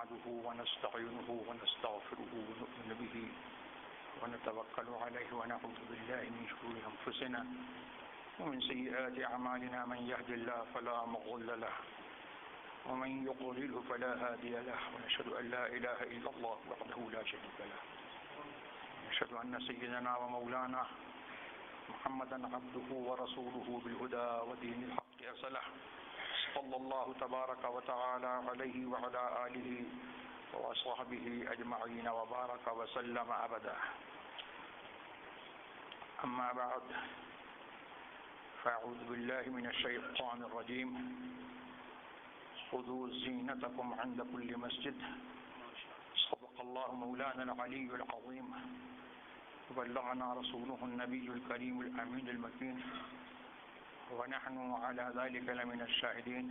نحمده ونستعينه ونستغفره ونؤمن به ونتوكل عليه ونعوذ بالله من شرور أنفسنا ومن سيئات أعمالنا من يهد الله فلا مضل له ومن يضلله فلا هادي له ونشهد أن لا إله إلا الله وحده لا شريك له نشهد أن سيدنا ومولانا محمدا عبده ورسوله بالهدى ودين الحق أرسله صلى الله تبارك وتعالى عليه وعلى آله وصحبه أجمعين وبارك وسلم أبدا. أما بعد فأعوذ بالله من الشيطان الرجيم. خذوا زينتكم عند كل مسجد. صدق الله مولانا العلي العظيم وبلغنا رسوله النبي الكريم الأمين المكين ونحن على ذلك لمن الشاهدين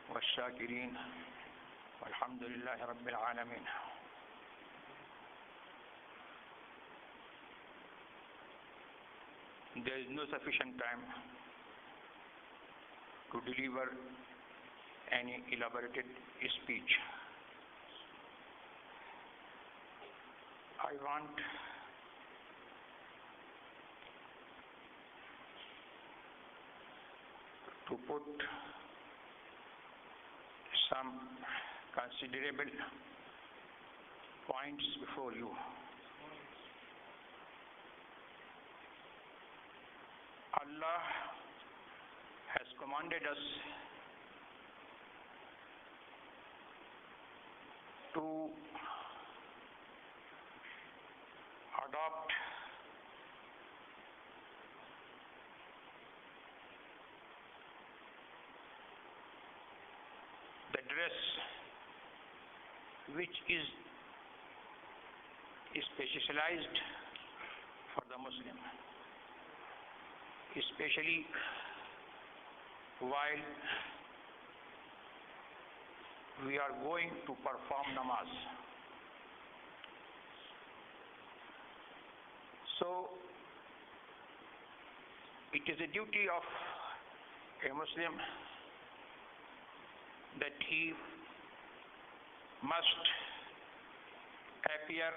والشاكرين والحمد لله رب العالمين. There is no sufficient time to deliver any elaborated speech. I want to put some considerable points before you. Allah has commanded us to adopt the dress which is specialized for the Muslim, especially while we are going to perform namaz. So it is a duty of a Muslim that he must appear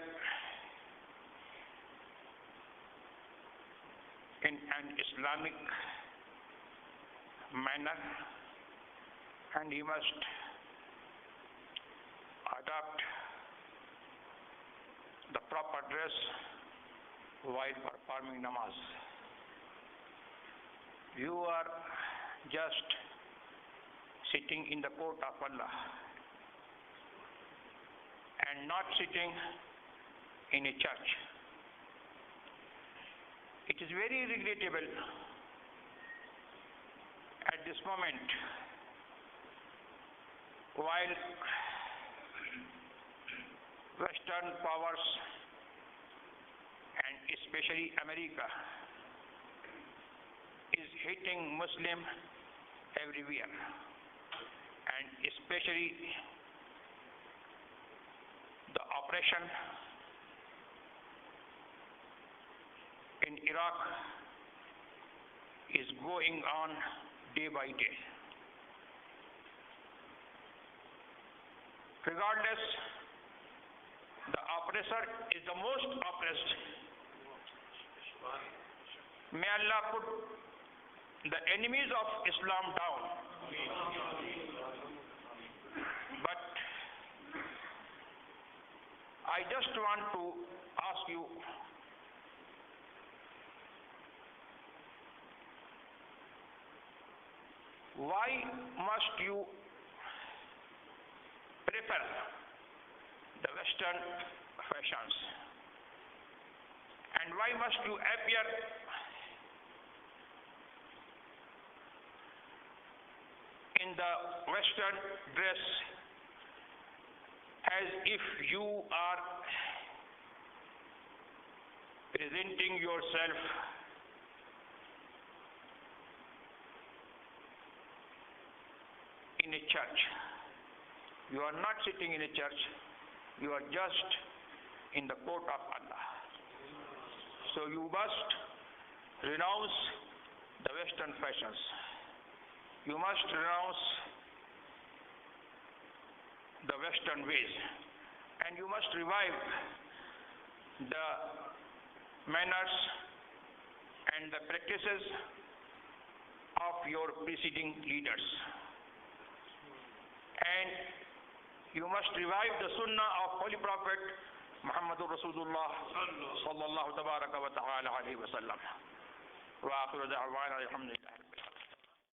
in an Islamic manner, and he must adopt the proper dress while performing namaz. You are just sitting in the court of Allah and not sitting in a church. It is very regrettable at this moment, while Western powers and especially America is hating Muslim everywhere, and especially the oppression in Iraq is going on day by day. Regardless, the oppressor is the most oppressed. May Allah put the enemies of Islam down. But I just want to ask you, why must you prefer the Western fashions? And why must you appear in the Western dress as if you are presenting yourself in a church? You are not sitting in a church, you are just in the court of Allah. So you must renounce the Western fashions. You must renounce the Western ways, and you must revive the manners and the practices of your preceding leaders. And you must revive the sunnah of Holy Prophet Muhammadur Rasulullah sallallahu tabaraka wa ta'ala alayhi wa sallam. Wa akhiru da'wana alhamdulillah.